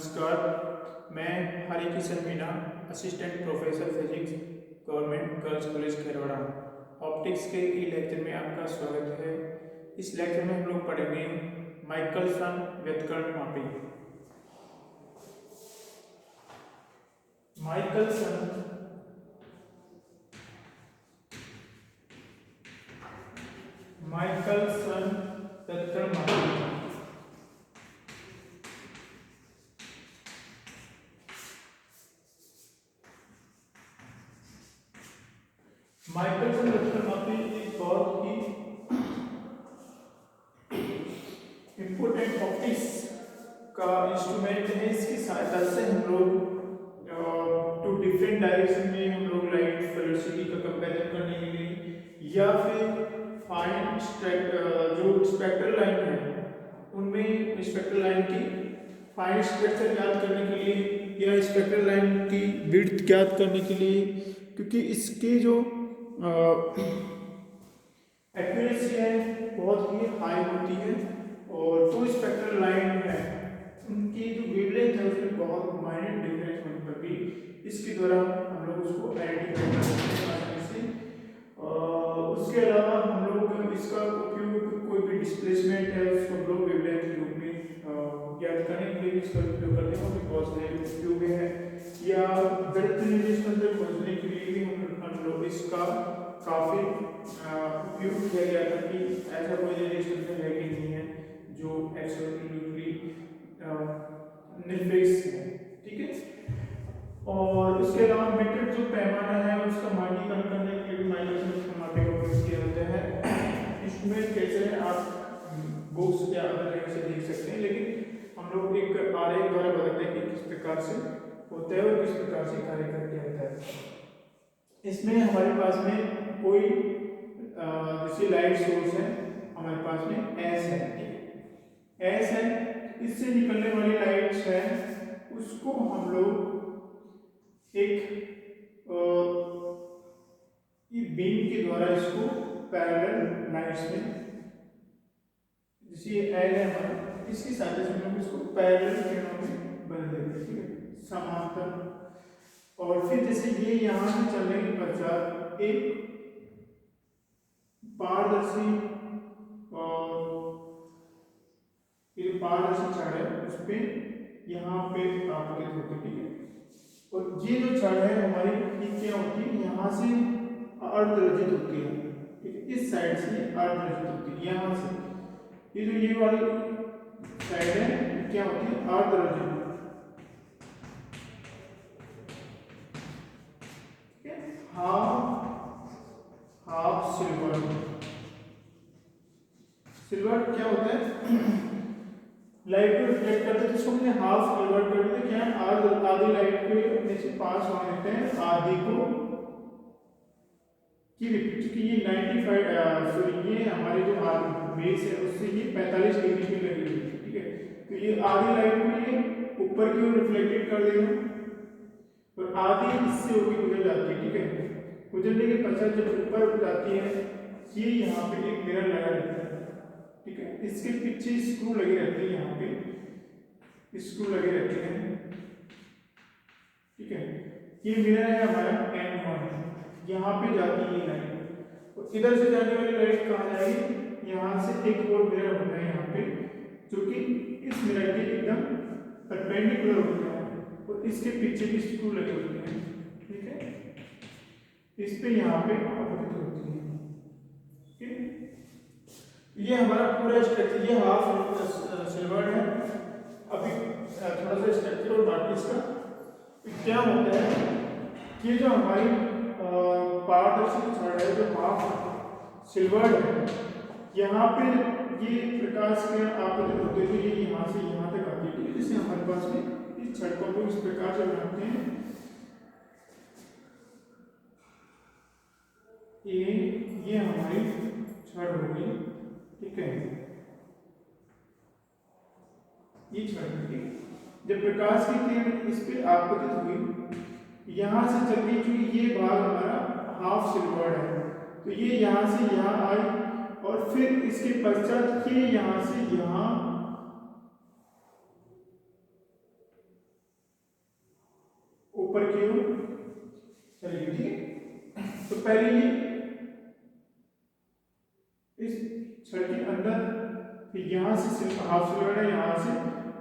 नमस्कार। मैं Hari Kishan Meena, assistant professor physics, government girls college Kherwara, optics के ई लेक्चर में आपका स्वागत है। इस लेक्चर में हम लोग पढ़ेंगे माइकलसन व्यतकरण मापी। माइकलसन व्यतकरण मापी। माइकलसन व्यतकरण मापी एक बहुत ही इम्पोर्टेंट ऑप्टिक्स का इंस्ट्रूमेंट है। इसकी सहायता से हम लोग टू डिफरेंट डायरेक्शन में हम लोग लाइट वेलोसिटी का कंपैरिजन करने के लिए या फिर फाइन जो स्पेक्ट्रल लाइन है उनमें स्पेक्ट्रल लाइन की फाइन स्ट्रक्चर ज्ञात करने के लिए या स्पेक्ट्रल लाइन की विड्थ ज्ञात करने के लिए, क्योंकि इसके जो एक्यूरेसी है बहुत ही हाई होती है और जो स्पेक्ट्रल लाइन है उनकी जो वेवलेंथ है उसमें बहुत माइनर डिफरेंस होने पर भी इसके द्वारा हम लोग उसको आइडेंटिफाई कर सकते हैं आसानी से। उसके अलावा हम लोग इसका उपयोग कोई भी डिस्प्लेसमेंट है उसको हम लोग वेवलेंथ के रूप में ज्ञात करने के लिए इसका उपयोग करते हैं। और बहुत सारे उपयोग है या गणित निर्देशांक खोजने के लिए भी हम लोग इसका काफ़ी उपयोग किया गया था कि ऐसा कोई निर्देशांक है कि नहीं है जो एब्सोल्युटली निरपेक्ष है, ठीक है। और उसके अलावा मीटर जो पैमाना है उसका मानकीकरण करने के लिए माइक्रोस्कोप मापे का उपयोग किया जाता है। इंस्ट्रूमेंट कैसे है आप बुक्स या अदर जगह से देख सकते हैं, लेकिन हम लोग एक आरेख द्वारा बताते हैं कि किस प्रकार से होता है और किस प्रकार से कार्य करके आता है। इसमें हमारे पास में कोई जैसे लाइट सोर्स है, हमारे पास में एस है, एस है, इससे निकलने वाली लाइट्स है उसको हम लोग एक बीम के द्वारा इसको पैरेलल लाइट्स में, जैसे एल है हमारा, इसकी सहायता से हम लोग इसको पैरेलल किरणों में बदल देते हैं, ठीक है, समांतर। और फिर जैसे ये यहाँ से चलने के पश्चात एक पारदर्शी पारदर्शी छड़ है उस पे यहाँ पे आपतित होती है, ठीक है। और ये जो छड़ है हमारी क्या होती है, यहाँ से अर्धरजित होती है, ठीक है, इस साइड से अर्धरजित होती है, यहाँ से ये वाली साइड है क्या होती है, अर्धरजित, ठीक है। हाफ सिल्वर क्या होता है, लाइट को रिफ्लेक्ट करते हैं, जिसको हमने हाफ सिल्वर कर देते क्या है, आधी लाइट को अपने से पास होने देते हैं, आधी को क्योंकि ये 95 सॉरी ये हमारे जो बेस है उससे ये 45 डिग्री पे लगी हुई है, ठीक है। तो ये आधी लाइट को ये ऊपर की ओर रिफ्लेक्टेड कर देगा और आधी इससे होकर गुजर जाती है, ठीक है। गुजरने के पश्चात जब ऊपर जाती है ये यहाँ पे एक मिरर लगा रहता है, ठीक है, इसके पीछे स्क्रू लगे रहते हैं, यहाँ पे स्क्रू लगे रहते हैं, ठीक है। ये मिरर है हमारा M1, यहाँ पे जाती है लाइट और इधर से जाने वाली लाइट कहाँ जाएगी, यहाँ से एक और मिरर होता है यहाँ पे जो कि इस मिरर के एकदम परपेंडिकुलर होता है और इसके पीछे भी स्क्रू लगे होते हैं, ठीक है, इस पे यहाँ पे आपतित होती है, ठीक है। ये हमारा पूरा स्ट्रक्चर, ये हाफ सिल्वर है। अभी थोड़ा सा स्ट्रक्चर और बाकी इसका क्या होता है कि जो हमारी पारदर्शी छड़ है जो हाफ सिल्वर है, यहाँ पे ये प्रकाश के आपतित होते हुए ये यहाँ से यहाँ तक आती है, जिससे हमारे पास में इस छड़ को इस प्रकार से बनाते हैं, ये हमारी छड़ होगी, ठीक है, ये छड़, ठीक है। जब प्रकाश की किरण इस पे आपतित हुई यहाँ से चल गई, क्योंकि ये भाग हमारा हाफ सिल्वर है तो ये यहाँ से यहाँ आई और फिर इसके पश्चात ये यहाँ से यहाँ पहले ये इस छड़ के अंदर, फिर यहाँ से सिर्फ हाफ सिलेंडर है, यहाँ से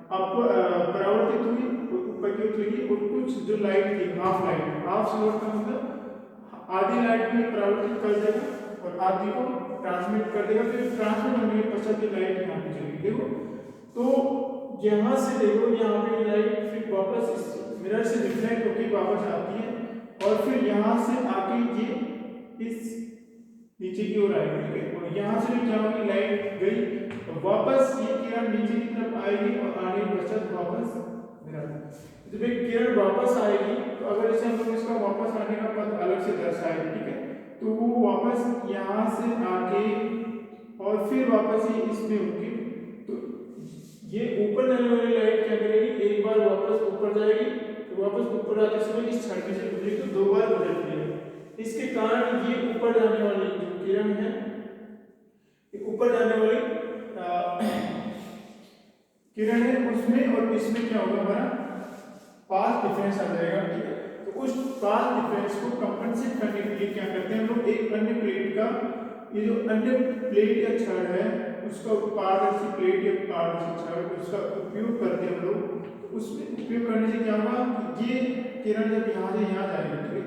परावर्तित हुई और ऊपर की ओर चली और कुछ जो लाइट थी हाफ सिलेंडर का मतलब आधी लाइट भी परावर्तित कर देगा और आधी को ट्रांसमिट कर देगा। फिर ट्रांसमिट होने के पश्चात ये लाइट यहाँ पे चलेगी। देखो तो यहाँ से देखो, यहाँ पे लाइट फिर वापस इस मिरर से रिफ्लेक्ट होकर वापस आती है और फिर यहाँ से आके ये इस नीचे की ओर आएगी, ठीक है। और यहाँ से भी क्या होगी, लाइट गई और वापस ये किरण नीचे की तरफ आएगी और आने के पश्चात वापस मिरर। जब एक किरण वापस आएगी तो अगर इसे हम लोग इसका वापस आने का पथ अलग से दर्शाएंगे, ठीक है, तो वो वापस यहाँ से आके और फिर वापस ये इसमें होगी, तो ये ऊपर जाने वाली लाइट क्या करेगी, एक बार वापस ऊपर जाएगी तो वापस ऊपर आते समय इस छड़ से गुजरेगी तो दो बार गुजरती है। इसके कारण ये ऊपर जाने वाली जो किरण है, ऊपर जाने वाली किरण है, उसमें और इसमें क्या होगा, हमारा पाथ डिफरेंस आ जाएगा, ठीक है। तो उस पाथ डिफरेंस को कंपनसेट करने के लिए क्या करते हैं हम लोग, एक अन्य प्लेट का, ये जो अन्य प्लेट या छड़ है उसका पारदर्शी प्लेट या पारदर्शी छड़, उसका उपयोग करते हैं हम लोग। तो उसमें उपयोग करने से क्या होगा कि ये किरण जब यहाँ से यहाँ जाएगी, ठीक है,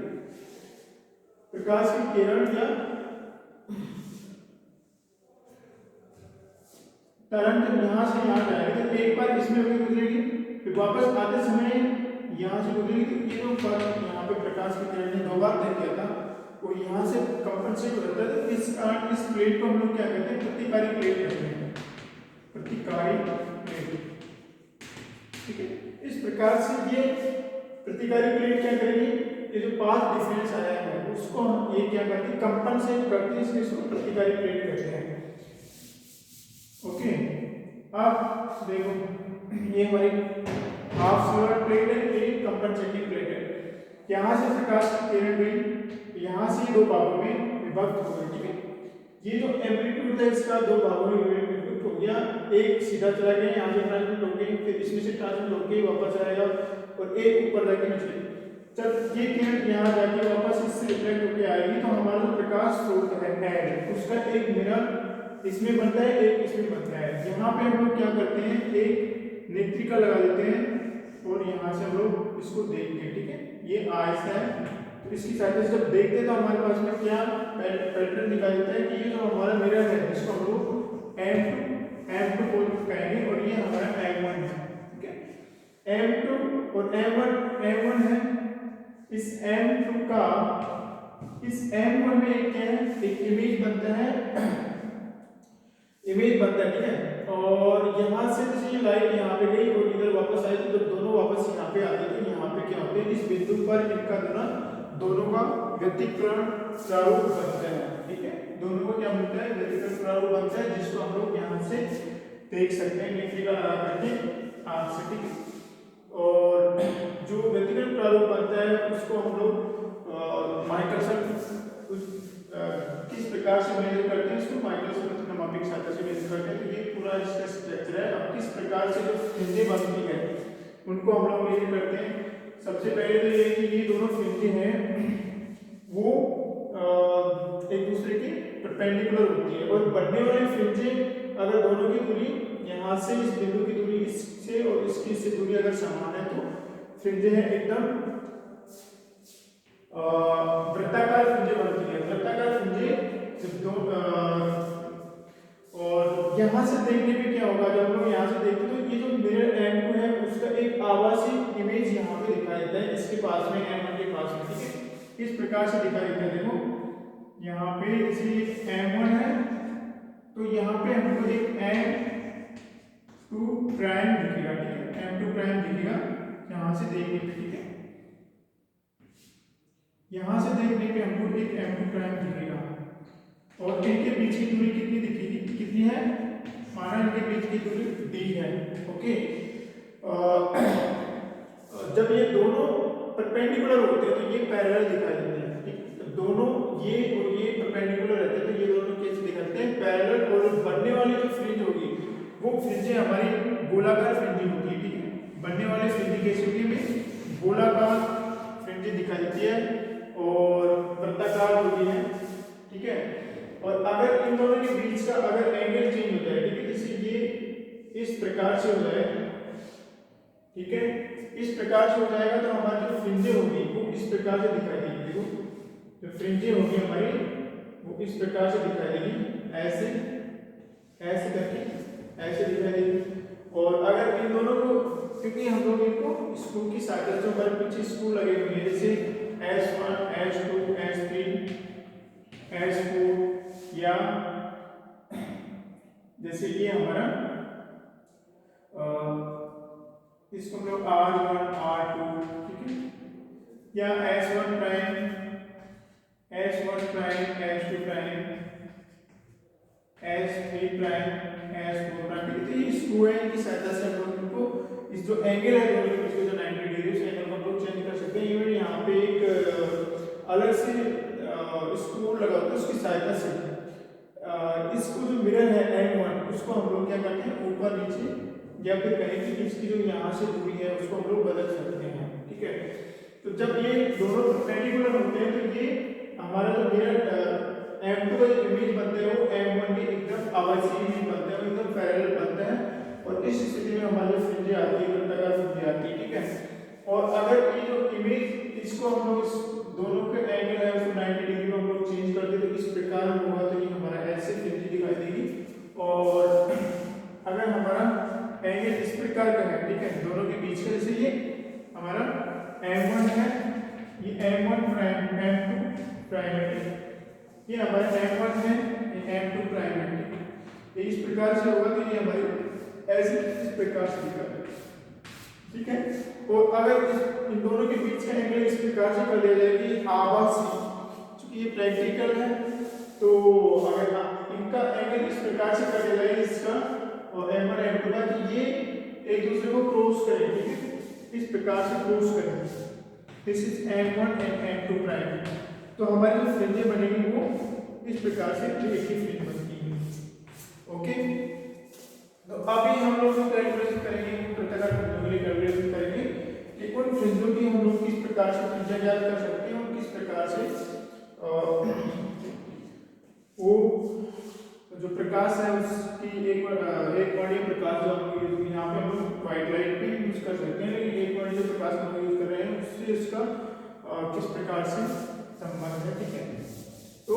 प्रकाश की किरण या तरंग जब यहाँ से यहाँ जाएगी तो एक बार इसमें भी गुजरेगी, फिर वापस आते समय यहाँ से गुजरेगी। तो ये जो फर्क यहाँ पे प्रकाश की किरण ने दो बार देख लिया था वो यहाँ से कंपनसेट हो जाता है। तो इस कारण इस प्लेट को हम लोग क्या कहते हैं, प्रतिकारी प्लेट कहते हैं, प्रतिकारी प्लेट, ठीक है। इस प्रकार से ये प्रतिकारी प्लेट क्या करेगी, ये जो पाथ डिफरेंस आया है उसको ये क्या करती है, कंपनसेट करती है, इसको प्रतिकारी प्लेट कहते हैं। ओके, अब देखो ये हमारी हाफ सिलेंडर प्लेट है, ये कंपनसेटिंग प्लेट है। यहाँ से प्रकाश की किरण गई, यहाँ से दो भागों में विभक्त हो गई, ठीक है। ये जो एम्पलीट्यूड है इसका दो भागों में विभक्त हो गया, एक सीधा चला गया यहाँ से ट्रांसमिट हो गई, फिर इसमें से ट्रांसमिट होकर वापस आएगा और एक ऊपर जाके नीचे। जब ये किरण यहाँ जाके वापस इससे रिफ्लेक्ट होकर आएगी तो हमारा जो प्रकाश स्रोत है उसका एक मिरर इसमें बनता है, एक इसमें बनता है। यहाँ पे हम लोग क्या करते हैं, एक नेत्रिका लगा देते हैं और यहाँ से हम लोग इसको देखते हैं, ठीक है। ये आइस है, तो इसकी सहायता से जब देखते हैं तो हमारे पास में क्या पैटर्न दिखाई देता है कि ये जो हमारा मिरर है जिसको हम लोग M2 बोल कहेंगे और ये हमारा M1 है, ठीक है। M2 और M1 है। इस M2 का इस M1 में क्या है, एक इमेज बनता है, ठीक है। और यहाँ से जैसे ये लाइट यहाँ पे गई और इधर वापस आई तो जब दोनों वापस यहाँ पे आते तो यहाँ पे क्या होते हैं, इस बिंदु पर इनका दोनों का व्यतिकरण प्रारूप बनता है, ठीक है। दोनों को क्या मिलता है, व्यतिकरण प्रारूप बनता है, जिसको हम लोग यहाँ से देख सकते हैं नेत्रिका लगा करके आँख से, ठीक है। और जो व्यतिकरण प्रारूप बनता है उसको हम लोग माइक्रोस्कोप किस प्रकार से मेजर करते हैं, इसको माइक्रोस्कोप मापी की सहायता से मेजर करते हैं। तो ये पूरा इसका स्ट्रक्चर है। अब किस प्रकार से जो फ्रिंजें बनती है उनको हम लोग मेजर करते हैं। सबसे पहले तो ये कि ये दोनों फ्रिंजें हैं वो एक दूसरे के परपेंडिकुलर होती है और बनने वाली फ्रिंजें अगर दोनों की दूरी यहाँ से इस बिंदु की दूरी इससे और इसकी इससे दूरी अगर समान है तो फ्रिंजें हैं एकदम वृत्ताकार फ्रिंजें बनती है। वृत्ताकार फ्रिंजें और यहाँ से देखने पे क्या होगा, जब हम लोग यहाँ से देखते तो ये जो मिरर M2 है उसका एक आभासी इमेज यहाँ पे दिखाई देता है, इसके पास में M1 के पास में, ठीक है। इस प्रकार से दिखाई देता है। देखो यहाँ पे जैसे M1 है तो यहाँ पे हमको एक M2 प्राइम दिखेगा, ठीक है। M2 प्राइम दिखेगा यहाँ से देखने पे, ठीक है। यहाँ से देखने पे हमको एक M2 प्राइम दिखेगा और इनके बीच की दूरी कितनी दिखेगी, कितनी है, माना इनके बीच की दूरी d है, ओके। जब ये दोनों परपेंडिकुलर होते हैं तो ये पैरेलल दिखाई देते हैं, ठीक है। तो दोनों ये और ये परपेंडिकुलर रहते हैं तो ये दोनों कैसे दिखाते हैं, पैरेलल। और बनने वाली जो फ्रिंज होगी वो फ्रिंजें हमारी गोलाकार फ्रिंजें होती है, ठीक है। बनने वाली फ्रिंज कैसी होती है, गोलाकार फ्रिंजें दिखाई देती है और वृत्ताकार होती है, ठीक है। और अगर इन दोनों के बीच का अगर एंगल चेंज हो जाए, ठीक है, जैसे ये इस प्रकार से हो जाए, ठीक है, इस प्रकार से हो जाएगा तो हमारी जो फ्रिंजें होगी वो इस प्रकार से दिखाई देगी। देखो जो फ्रिंजें होगी हमारी वो इस प्रकार से दिखाई देगी, ऐसे ऐसे करके ऐसे दिखाई देगी। और अगर इन दोनों को, क्योंकि हम लोग इनको स्क्रू की साइकिल जो हमारे पीछे स्क्रू लगे हुए हैं, जैसे S1 S2 S3 S4, या जैसे ये हमारा इसको हम लोग R1 R2, ठीक है, या S1 prime S1 prime S2 prime S3 prime S4 prime, तो ये स्क्रू है, इनकी सहायता से हम लोग इनको इस जो एंगल है दोनों के बीच में जो 90 डिग्री से एंगल को हम लोग चेंज कर सकते हैं। इवन यहाँ पे एक अलग से स्क्रू लगा होता है, उसकी सहायता से इसको जो मिरर है M1 उसको हम लोग क्या करते हैं, ऊपर नीचे या फिर कहीं भी इसकी जो यहाँ से दूरी है उसको हम लोग बदल सकते हैं, ठीक है। तो जब ये दोनों परपेंडिकुलर होते हैं तो ये हमारा जो मिरर M2 का जो इमेज बनते हैं वो M1 के एकदम आभासी इमेज बनते हैं, एकदम पैरेलल बनते हैं। और इस स्थिति में हमारी फ्रिंजें आती है, वृत्ताकार फ्रिंजें आती है, ठीक है। और अगर ये जो इमेज इसको हम लोग इस दोनों के एंगल है उसको 90 डिग्री में हम लोग चेंज कर दे तो इस प्रकार होगा, तो ये हमारा ऐसे फ्रिंज दिखाई देगी। और अगर हमारा एंगल इस प्रकार का है, ठीक है, दोनों के बीच का, जैसे ये हमारा M1 है, ये M1 प्राइम M2 प्राइम है, ये हमारा M1 है, ये M2 प्राइम है, ये इस प्रकार से होगा तो ये हमारी ऐसे इस प्रकार से दिखाएगा, ठीक है। और अगर इन दोनों के बीच का एंगल इस प्रकार से कर दिया जाए कि आभासी, क्योंकि ये प्रैक्टिकल है तो अगर इनका एंगल इस प्रकार से कर दिया जाए इसका और M1 M2 का, तो ये एक दूसरे को क्रॉस करेंगे, ठीक है, इस प्रकार से क्रॉस करेंगे, this is M1 and M2 prime. तो हमारी जो फ्रिंजें बनेगी वो इस प्रकार से एक ही फ्रिंज बनती है, ओके। तो अभी हम लोग जो कैलकुलेशन करेंगे वृत्ताकार फ्रिंजों के लिए कैलकुलेशन करेंगे कि उन फ्रिंजों की हम लोग किस प्रकार से त्रिज्या ज्ञात कर सकते हैं और किस प्रकार से वो जो प्रकाश है उसकी एक वर्णीय प्रकाश जो हम लोग यहाँ पे हम लोग व्हाइट लाइट भी यूज कर सकते हैं, लेकिन एक वर्णीय प्रकाश हम लोग यूज कर रहे हैं उससे इसका किस प्रकार से संबंध है, ठीक है। तो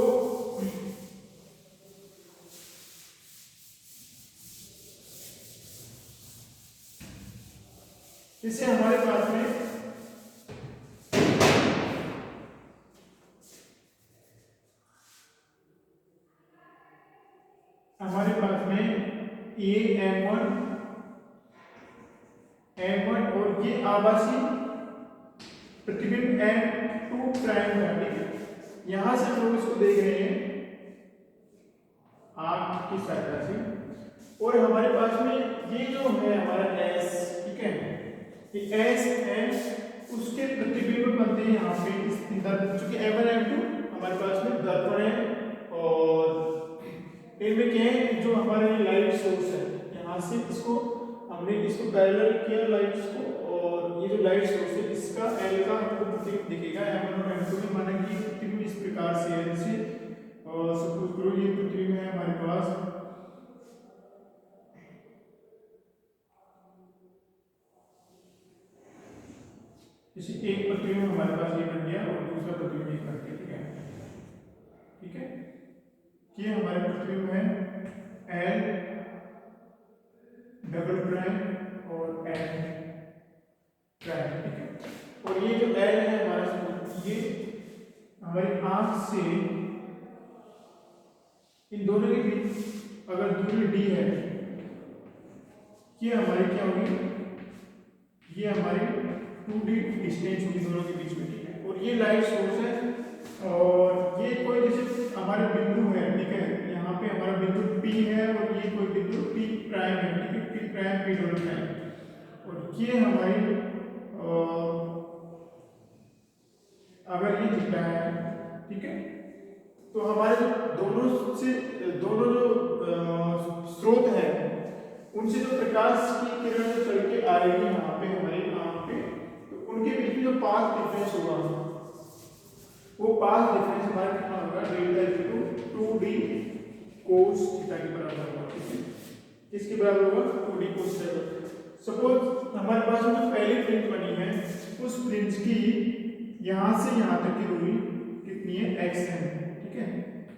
इससे हमारे पास में ये M1 और ये आभासी प्रतिबिंब M2 प्राइम है, ठीक है। यहां से हम लोग इसको देख रहे हैं आंख की सहायता से, और हमारे पास में ये जो है हमारा S, ठीक है, ये S है, उसके प्रतिबिंब बनते हैं यहाँ पे चूंकि M1 M2 हमारे पास में दर्पण है और इनमें क्या है जो हमारे लाइट सोर्स है, यहाँ से इसको हमने इसको पैरेलल किया लाइट्स को, और ये जो लाइट सोर्स है इसका L का हमको प्रतिबिंब दिखेगा M1 और M2 में, माना कि प्रतिबिंब इस प्रकार से है, जैसे सपोज करो ये प्रतिबिंब है हमारे पास, जैसे एक प्रतिबिंब हमारे पास ये बन गया और दूसरा प्रतिबिंब ये बन गया, ठीक है, ठीक है। ये हमारे प्रतिबिंब है L डबल प्राइम और L प्राइम, ठीक है। और ये जो L है हमारा, ये हमारी आंख से इन दोनों के बीच अगर दूरी d है, ये हमारी क्या होगी, ये हमारी 2d डिस्टेंस होगी दोनों के बीच में, ठीक है। और ये लाइट सोर्स है और ये कोई जैसे हमारे बिंदु है, ठीक है, यहाँ पे हमारा बिंदु P है और ये कोई बिंदु P प्राइम है, ठीक है, P prime P double prime, और ये हमारी अगर ये थीटा है, ठीक है, तो हमारे दोनों जो स्रोत है उनसे जो प्रकाश की किरण जो चल के आएगी यहाँ पे हमारी आंख पे, तो उनके बीच में जो पाथ डिफरेंस होगा वो पाथ डिफरेंस हमारा कितना होगा, delta equal to 2d cos theta के बराबर होगा। ठीक है, किसके बराबर होगा, 2d cos थीटा। सपोज हमारे पास जो पहली फ्रिंज बनी है उस फ्रिंज की यहां से यहां तक की दूरी कितनी है, xn। ठीक है,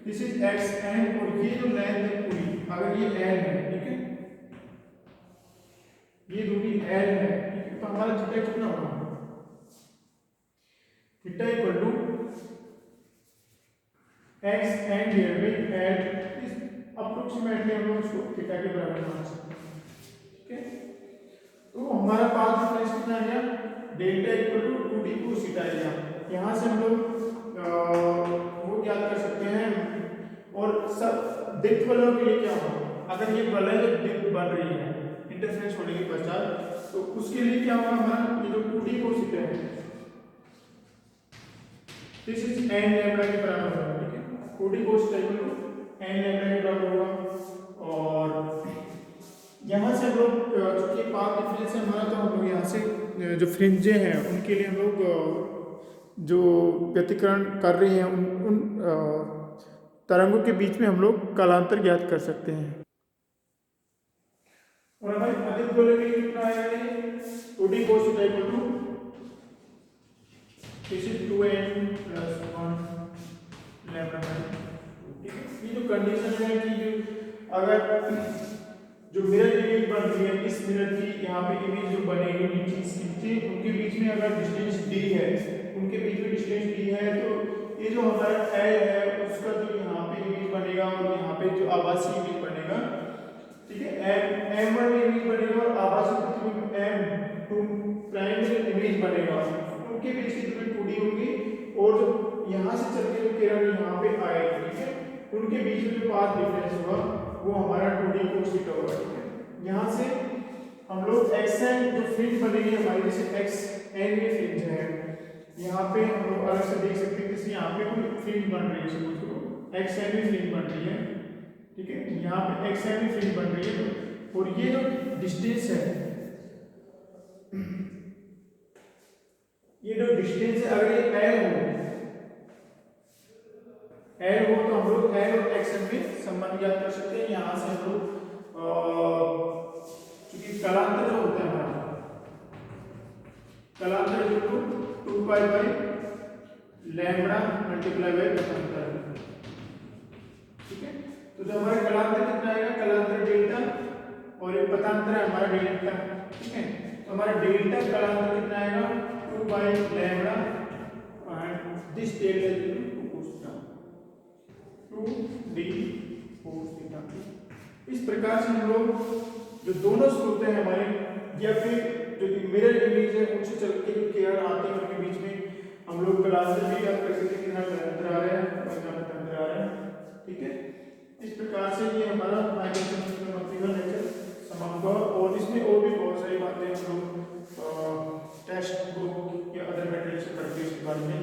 दिस इज xn और ये जो लेंथ है पूरी, अगर ये l है, ठीक है, ये दूरी l है, ठीक है, तो हमारा थीटा कितना होगा, theta equal to xn divided by l। इस अप्रोक्सीमेटली हम लोग इसको थीटा के बराबर मान सकते हैं। ठीक है, तो हमारा पाथ डिफरेंस कितना आ गया, delta equal to 2d cos theta आ गया। यहाँ से हम लोग वो ज्ञात कर सकते हैं। और सब डेप्थ वालों के लिए क्या होगा, अगर ये बल है जो डेप्थ बन रही है इंटरफेरेंस होने के पश्चात, तो उसके लिए क्या होगा, हमारा ये जो 2d cos थीटा है दिस इज n लैम्डा के बराबर होगा। ठीक है, 2d cos theta equal to n lambda के बराबर होगा। और यहाँ से हम लोग चूंकि पाथ डिफरेंस है हमारा, तो हम लोग यहाँ से जो फ्रिंजें हैं उनके लिए हम लोग जो व्यतिकरण कर रहे हैं उन तरंगों के बीच में हम लोग कालांतर ज्ञात कर सकते हैं। और हमारे अधिक गोले के लिए कितना आएगा, ये 2d cos theta equal to this is 2n plus 1 lambda. ठीक है, ये जो कंडीशन है कि अगर जो मिरर इमेज बन रही है, इस मिरर की यहाँ पे इमेज जो बनेगी नीचे उनके बीच में अगर डिस्टेंस d है, उनके बीच में डिस्टेंस d है, तो ये जो हमारा l है उसका जो यहाँ पे इमेज बनेगा और यहाँ पे जो आभासी इमेज बनेगा, ठीक है, m1 में इमेज बनेगा और आभासी प्रतिबिंब m2 प्राइम में इमेज बनेगा, उनके बीच की दूरी 2d होगी। और जो यहाँ से चल के जो किरण यहाँ पे आएगी, ठीक है, उनके बीच में जो पाथ डिफरेंस होगा वो हमारा 2d cos थीटा होगा। ठीक है, यहाँ से हम लोग xn जो फ्रिंज बनेगी हमारी, जैसे xn ये फ्रिंज है, यहाँ पे हम लोग अलग से देख सकते हैं, जैसे यहाँ पे कोई फ्रिंज बन रही है, सपोज करो xn भी फ्रिंज बन रही है। ठीक है, यहाँ पे xn भी फ्रिंज बन रही है, और ये जो डिस्टेंस है, ये जो डिस्टेंस है, अगर ये l हो तो हम लोग l और xn में संबंध ज्ञात कर सकते हैं। यहाँ से हम लोग क्योंकि कलांतर जो होता है हमारा, कलांतर equal to 2 pi by lambda multiply by पथांतर। ठीक है, तो जो हमारा कलांतर कितना आएगा, कलांतर डेल्टा, और ये पथांतर है हमारा डेल्टा। ठीक है, तो हमारा डेल्टा कलांतर कितना आएगा, 2 by lambda and this delta is equal to cos theta, 2d cos theta. इस प्रकार से हम लोग जो दोनों स्रोत हैं हमारे, या फिर जो मिरर इमेज है उनसे चल के जो किरण आते हैं उनके बीच में हम लोग कलांतर भी ज्ञात कर सकते हैं, कितना कलांतर आ रहा है और कितना पथांतर आ रहा है। ठीक है, इस प्रकार से ये हमारा मैथमेटिकल नेचर समाप्त हुआ। और इसमें और भी बहुत सारी बातें हम लोग टेक्स्ट बुक या अदर मटेरियल से पढ़ के इसके बारे में